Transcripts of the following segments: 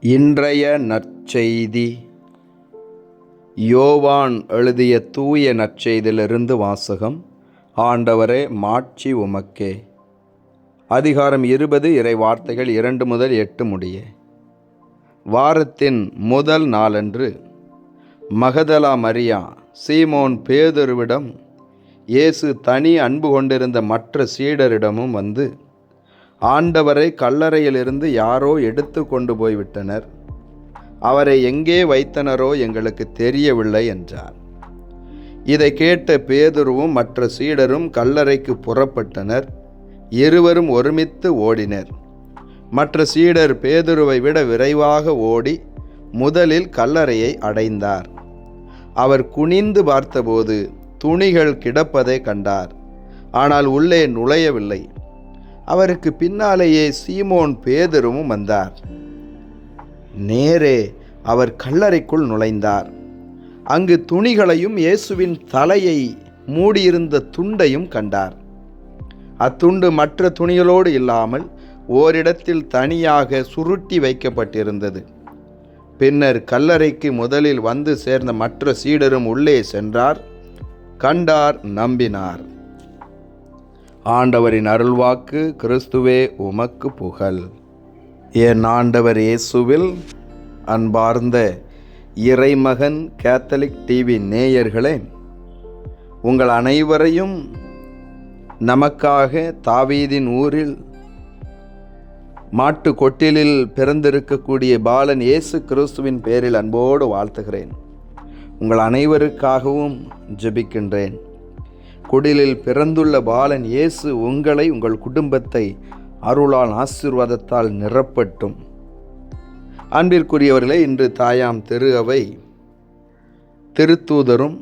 இன்றைய நற்செய்தி யோவான் எழுதிய தூய நற்செய்தியிலிருந்து வாசகம். ஆண்டவரே, மாட்சி உமக்கே. அதிகாரம் 20, இறை வார்த்தைகள் 2 முதல் 8 முடிய. வாரத்தின் முதல் நாளன்று மகதலா மரியா சீமோன் பேதுருவிடம் இயேசு தனி அன்பு கொண்டிருந்த மற்ற சீடரிடமும் வந்து, ஆண்டவரை கல்லறையிலிருந்து யாரோ எடுத்து கொண்டு போய்விட்டனர், அவரை எங்கே வைத்தனரோ எங்களுக்கு தெரியவில்லை என்றார். இதை கேட்ட பேதுருவும் மற்ற சீடரும் கல்லறைக்கு புறப்பட்டனர். இருவரும் ஒருமித்து ஓடினர். மற்ற சீடர் பேதுருவை விட விரைவாக ஓடி முதலில் கல்லறையை அடைந்தார். அவர் குனிந்து பார்த்தபோது துணிகள் கிடப்பதை கண்டார், ஆனால் உள்ளே நுழையவில்லை. அவருக்கு பின்னாலேயே சீமோன் பேதுருவும் வந்தார். நேரே அவர் கல்லறைக்குள் நுழைந்தார். அங்கு துணிகளையும் இயேசுவின் தலையை மூடியிருந்த துண்டையும் கண்டார். அத்துண்டு மற்ற துணிகளோடு இல்லாமல் ஓரிடத்தில் தனியாக சுருட்டி வைக்கப்பட்டிருந்தது. பின்னர் கல்லறைக்கு முதலில் வந்து சேர்ந்த மற்ற சீடரும் உள்ளே சென்றார், கண்டார், நம்பினார். ஆண்டவரின் அருள்வாக்கு. கிறிஸ்துவே உமக்கு புகழ். என் ஆண்டவர் இயேசுவில் அன்பார்ந்த இறைமகன் கேத்தலிக் டிவி நேயர்களே, உங்கள் அனைவரையும் நமக்காக தாவீதின் ஊரில் மாட்டு கொட்டிலில் பிறந்திருக்கக்கூடிய பாலன் இயேசு கிறிஸ்துவின் பேரில் அன்போடு வாழ்த்துகிறேன். உங்கள் அனைவருக்காகவும் ஜெபிக்கின்றேன். குடிலில் பிறந்துள்ள பாலன் இயேசு உங்களை, உங்கள் குடும்பத்தை அருளால் ஆசீர்வாதத்தால் நிரப்பட்டும். அன்பிற்குரியவர்களே, இன்று தாயாம் திரு அவை திருத்தூதரும்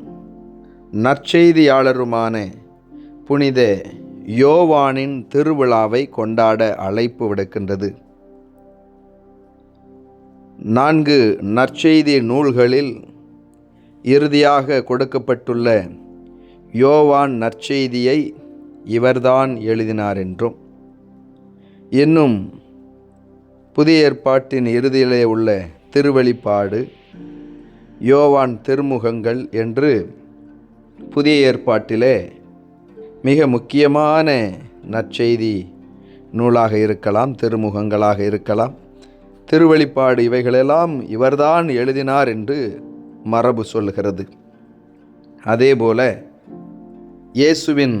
நற்செய்தியாளருமான புனித யோவானின் திருவிழாவை கொண்டாட அழைப்பு விடுக்கின்றது. 4 நற்செய்தி நூல்களில் இறுதியாக கொடுக்கப்பட்டுள்ள யோவான் நற்செய்தியை இவர்தான் எழுதினார் என்றும், இன்னும் புதிய ஏற்பாட்டின் இறுதியிலே உள்ள திருவெளிப்பாடு, யோவான் திருமுகங்கள் என்று புதிய ஏற்பாட்டிலே மிக முக்கியமான நற்செய்தி நூலாக இருக்கலாம், திருமுகங்களாக இருக்கலாம், திருவெளிப்பாடு, இவைகளெல்லாம் இவர்தான் எழுதினார் என்று மரபு சொல்கிறது. அதேபோல இயேசுவின்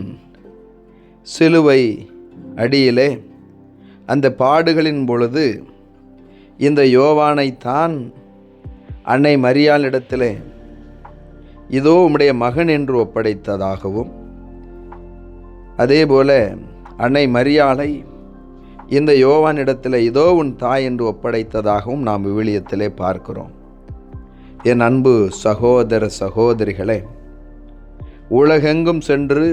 சிலுவை அடியிலே அந்த பாடுகளின் பொழுது இந்த யோவானைத்தான் அன்னை மரியாளிடத்திலே இதோ உம்முடைய மகன் என்று ஒப்படைத்ததாகவும், அதேபோல அன்னை மரியாளை இந்த யோவானிடத்தில் இதோ உன் தாய் என்று ஒப்படைத்ததாகவும் நாம் விவிலியத்திலே பார்க்கிறோம். என் அன்பு சகோதர சகோதரிகளே, உலகெங்கும் சென்று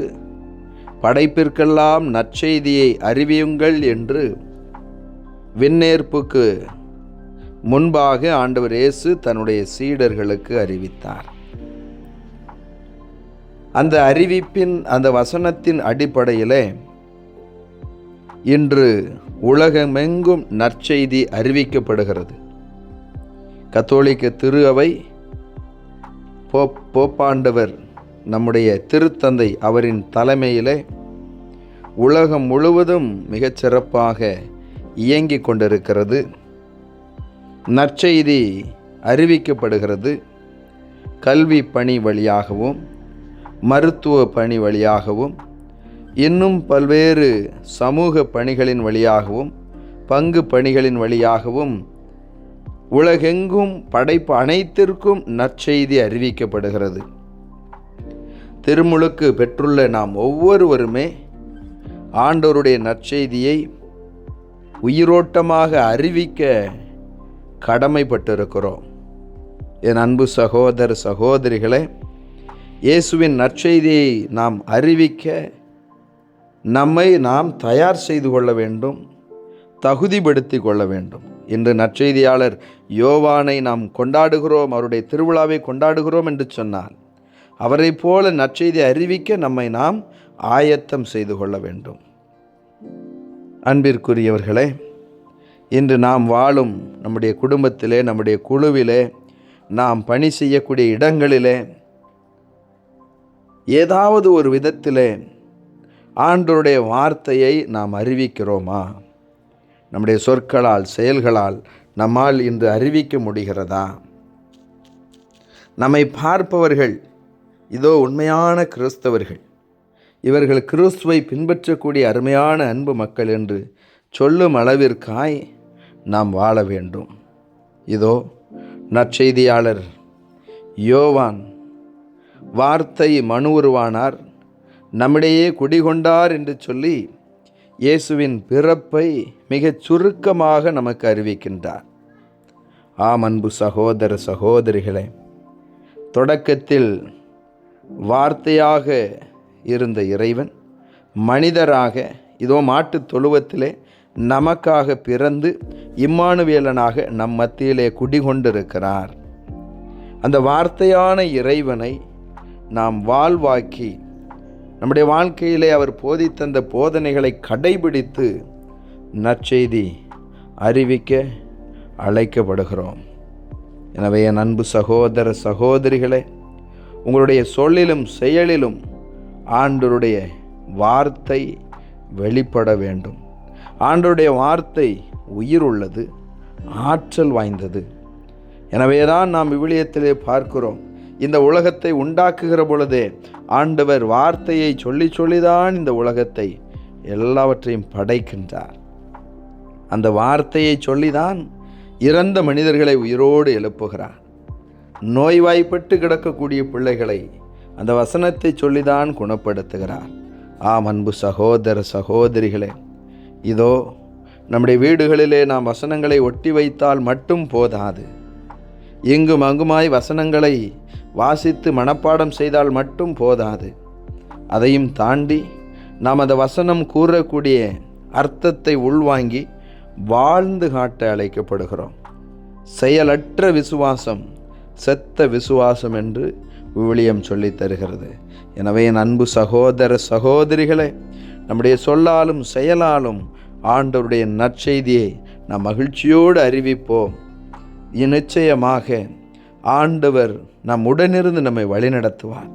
படைப்பிற்கெல்லாம் நற்செய்தியை அறிவியுங்கள் என்று விண்ணேற்புக்கு முன்பாக ஆண்டவர் இயேசு தன்னுடைய சீடர்களுக்கு அறிவித்தார். அந்த அறிவிப்பின், அந்த வசனத்தின் அடிப்படையிலே இன்று உலகமெங்கும் நற்செய்தி அறிவிக்கப்படுகிறது. கத்தோலிக்க திரு அவை போப்பாண்டவர் நம்முடைய திருத்தந்தை அவரின் தலைமையிலே உலகம் முழுவதும் மிகச்சிறப்பாக இயங்கிக் கொண்டிருக்கிறது. நற்செய்தி அறிவிக்கப்படுகிறது. கல்வி பணி வழியாகவும், மருத்துவ பணி வழியாகவும், இன்னும் பல்வேறு சமூக பணிகளின் வழியாகவும், பங்கு பணிகளின் வழியாகவும் உலகெங்கும் படைப்பு அனைத்திற்கும் நற்செய்தி அறிவிக்கப்படுகிறது. திருமுழுக்கு பெற்றுள்ள நாம் ஒவ்வொருவருமே ஆண்டவருடைய நற்செய்தியை உயிரோட்டமாக அறிவிக்க கடமைப்பட்டிருக்கிறோம். என் அன்பு சகோதர சகோதரிகளே, இயேசுவின் நற்செய்தியை நாம் அறிவிக்க நம்மை நாம் தயார் செய்து கொள்ள வேண்டும், தகுதிப்படுத்தி கொள்ள வேண்டும். இன்று நற்செய்தியாளர் யோவானை நாம் கொண்டாடுகிறோம், அவருடைய திருவிழாவை கொண்டாடுகிறோம் என்று சொன்னால், அவரை போல நற்செய்தி அறிவிக்க நம்மை நாம் ஆயத்தம் செய்து கொள்ள வேண்டும். அன்பிற்குரியவர்களே, இன்று நாம் வாழும் நம்முடைய குடும்பத்திலே, நம்முடைய குழுவிலே, நாம் பணி செய்யக்கூடிய இடங்களிலே ஏதாவது ஒரு விதத்திலே ஆண்டவருடைய வார்த்தையை நாம் அறிவிக்கிறோமா? நம்முடைய சொற்களால், செயல்களால் நம்மால் இன்று அறிவிக்க முடிகிறதா? நம்மை பார்ப்பவர்கள் இதோ உண்மையான கிறிஸ்தவர்கள், இவர்கள் கிறிஸ்துவை பின்பற்றக்கூடிய அருமையான அன்பு மக்கள் என்று சொல்லும் அளவிற்காய் நாம் வாழ வேண்டும். இதோ நற்செய்தியாளர் யோவான் வார்த்தை மனு உருவானார், நம்மிடையே குடிகொண்டார் என்று சொல்லி இயேசுவின் பிறப்பை மிகச் சுருக்கமாக நமக்கு அறிவிக்கின்றார். ஆம் அன்பு சகோதர சகோதரிகளே, தொடக்கத்தில் வார்த்தையாக இருந்த இறைவன் மனிதராக இதோ மாட்டுத் தொழுவத்திலே நமக்காக பிறந்து இம்மானுவேலனாக நம் மத்தியிலே குடிகொண்டிருக்கிறார். அந்த வார்த்தையான இறைவனை நாம் வாழ்வாக்கி நம்முடைய வாழ்க்கையிலே அவர் போதித்தந்த போதனைகளை கடைபிடித்து நற்செய்தி அறிவிக்க அழைக்கப்படுகிறோம். எனவே என் அன்பு சகோதர சகோதரிகளே, உங்களுடைய சொல்லிலும் செயலிலும் ஆண்டவருடைய வார்த்தை வெளிப்பட வேண்டும். ஆண்டவருடைய வார்த்தை உயிர் உள்ளது, ஆற்றல் வாய்ந்தது. எனவேதான் நாம் விவிலியத்திலே பார்க்கிறோம், இந்த உலகத்தை உண்டாக்குகிற பொழுதே ஆண்டவர் வார்த்தையை சொல்லி சொல்லிதான் இந்த உலகத்தை எல்லாவற்றையும் படைக்கின்றார். அந்த வார்த்தையை சொல்லிதான் இறந்த மனிதர்களை உயிரோடு எழுப்புகிறார். நோய்வாய்ப்பட்டு கிடக்கக்கூடிய பிள்ளைகளை அந்த வசனத்தை சொல்லிதான் குணப்படுத்துகிறார். ஆம் அன்பு சகோதர சகோதரிகளே, இதோ நம்முடைய வீடுகளிலே நாம் வசனங்களை ஒட்டி வைத்தால் மட்டும் போதாது. இங்கும் அங்குமாய் வசனங்களை வாசித்து மனப்பாடம் செய்தால் மட்டும் போதாது. அதையும் தாண்டி நாம் அந்த வசனம் கூறக்கூடிய அர்த்தத்தை உள்வாங்கி வாழ்ந்து காட்ட அழைக்கப்படுகிறோம். செயலற்ற விசுவாசம் செத்த விசுவாசம் என்று விவிலியம் சொல்லித் தருகிறது. எனவே என் அன்பு சகோதர சகோதரிகளே, நம்முடைய சொல்லாலும் செயலாலும் ஆண்டவருடைய நற்செய்தியை நாம் மகிழ்ச்சியோடு அறிவிப்போம். நிச்சயமாக ஆண்டவர் நம் உடனிருந்து நம்மை வழிநடத்துவார்.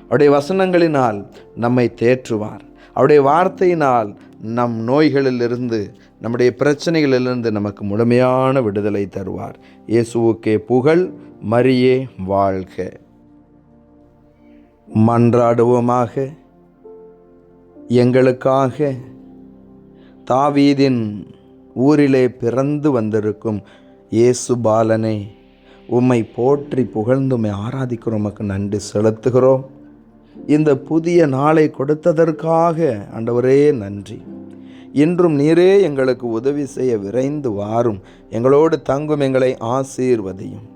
அவருடைய வசனங்களினால் நம்மை தேற்றுவார். அவருடைய வார்த்தையினால் நம் நோய்களிலிருந்து, நம்முடைய பிரச்சனைகளிலிருந்து நமக்கு முழுமையான விடுதலை தருவார். இயேசுவுக்கே புகழ், மரியே வாழ்க. மன்றாடுவோமாக. எங்களுக்காக தாவீதின் ஊரிலே பிறந்து வந்திருக்கும் இயேசு பாலனே, உம்மை போற்றி புகழ்ந்து உம்மை ஆராதிக்கிறோம், உமக்கு நன்றி செலுத்துகிறோம். இந்த புதிய நாளை கொடுத்ததற்காக ஆண்டவரே நன்றி. இன்றும் நீரே எங்களுக்கு உதவி செய்ய விரைந்து வாரும். எங்களோடு தங்கும், எங்களை ஆசீர்வதியும்.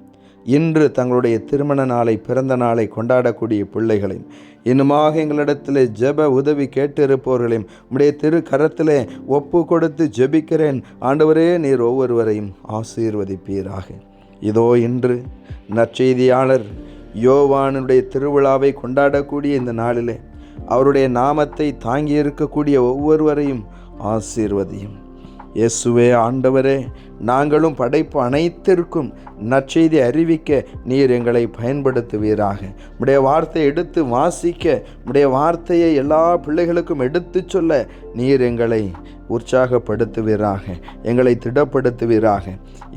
இன்று தங்களுடைய திருமண நாளை, பிறந்த நாளை கொண்டாடக்கூடிய பிள்ளைகளையும், இன்னுமாக எங்களிடத்தில் ஜெப உதவி கேட்டிருப்பவர்களையும் உம்முடைய திரு கரத்திலே ஒப்பு கொடுத்து ஜெபிக்கிறேன். ஆண்டவரே, நீர் ஒவ்வொருவரையும் ஆசீர்வதிப்பீராக. இதோ இன்று நற்செய்தியாளர் யோவானுடைய திருவிழாவை கொண்டாடக்கூடிய இந்த நாளிலே அவருடைய நாமத்தை தாங்கி இருக்கக்கூடிய ஒவ்வொருவரையும் ஆசீர்வதியும். இயேசுவே ஆண்டவரே, நாங்களும் படைப்பு அனைத்திற்கும் நற்செய்தி அறிவிக்க நீர் எங்களை பயன்படுத்துவீராக. உம்முடைய வார்த்தையை எடுத்து வாசிக்க, உம்முடைய வார்த்தையை எல்லா பிள்ளைகளுக்கும் எடுத்து சொல்ல நீர் எங்களை உற்சாகப்படுத்துவீராக, எங்களை திடப்படுத்துவீராக.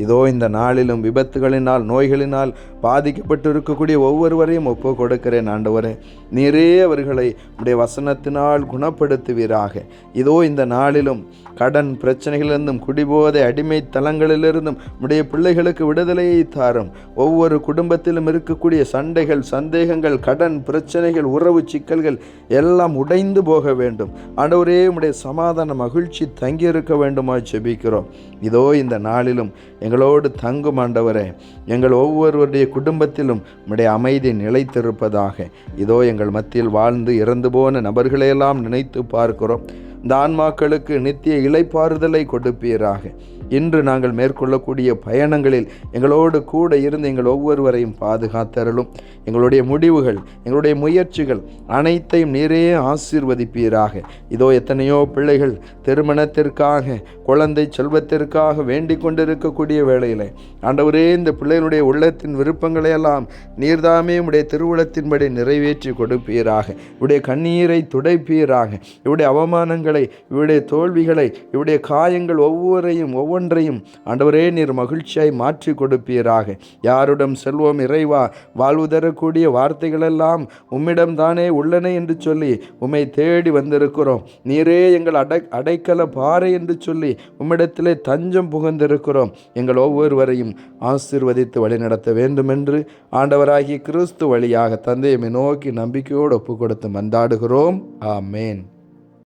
இதோ இந்த நாளிலும் விபத்துகளினால், நோய்களினால் பாதிக்கப்பட்டு இருக்கக்கூடிய ஒவ்வொருவரையும் ஒப்பு கொடுக்கிறேன். ஆண்டவரே, நீரே அவர்களை உடைய வசனத்தினால் குணப்படுத்துவீராக. இதோ இந்த நாளிலும் கடன் பிரச்சனைகளிலிருந்தும், குடிபோதை அடிமை தலங்களிலிருந்தும் உடைய பிள்ளைகளுக்கு விடுதலையை தாரும். ஒவ்வொரு குடும்பத்திலும் இருக்கக்கூடிய சண்டைகள், சந்தேகங்கள், கடன் பிரச்சனைகள், உறவு சிக்கல்கள் எல்லாம் உடைந்து போக வேண்டும். ஆண்டவரே, உடைய சமாதான மகிழ்ச்சி தங்கியிருக்க வேண்டுமா ஜெபிக்கிறோம். இதோ இந்த நாளிலும் எங்களோடு தங்கும் ஆண்டவரே, எங்கள் ஒவ்வொருவருடைய குடும்பத்திலும் உம்முடைய அமைதி நிலைத்திருப்பதாக. இதோ எங்கள் மத்தியில் வாழ்ந்து இறந்து போன நபர்களையெல்லாம் நினைத்து பார்க்கிறோம். இந்த ஆன்மாக்களுக்கு நித்திய இளைப்பாறுதலை கொடுப்பீராக. இன்று நாங்கள் மேற்கொள்ளக்கூடிய பயணங்களில் எங்களோடு கூட இருந்து எங்கள் ஒவ்வொருவரையும் பாதுகாத்தருளும். எங்களுடைய முடிவுகள், எங்களுடைய முயற்சிகள் அனைத்தையும் நீரே ஆசீர்வதிப்பீராக. இதோ எத்தனையோ பிள்ளைகள் திருமணத்திற்காக, குழந்தை செல்வத்திற்காக வேண்டிக் கொண்டிருக்கக்கூடிய வேளையில் ஆண்டவரே, இந்த பிள்ளைகளுடைய உள்ளத்தின் விருப்பங்களை எல்லாம் நீர்தாமே உடைய திருவுளத்தின்படி நிறைவேற்றி கொடுப்பீராக. இவருடைய கண்ணீரை துடைப்பீராக. இவருடைய அவமானங்களை, இவருடைய தோல்விகளை, இவருடைய காயங்கள் ஒவ்வொன்றையும் ஆண்டவரே நீர் மகிழ்ச்சியாய் மாற்றி கொடுப்பீராக. யாருடன் செல்வோம் இறைவா, வாழ்வு தரக்கூடிய வார்த்தைகளெல்லாம் உம்மிடம் தானே உள்ளன என்று சொல்லி உம்மை தேடி வந்திருக்கிறோம். நீரே எங்கள் அடைக்கல பாறை என்று சொல்லி உம்மிடத்திலே தஞ்சம் புகுந்திருக்கிறோம். எங்கள் ஒவ்வொருவரையும் ஆசீர்வதித்து வழிநடத்த வேண்டும் என்று ஆண்டவராகிய கிறிஸ்து வழியாக தந்தையை நோக்கி நம்பிக்கையோடு ஒப்பு கொடுத்து மன்றாடுகிறோம். ஆமேன்.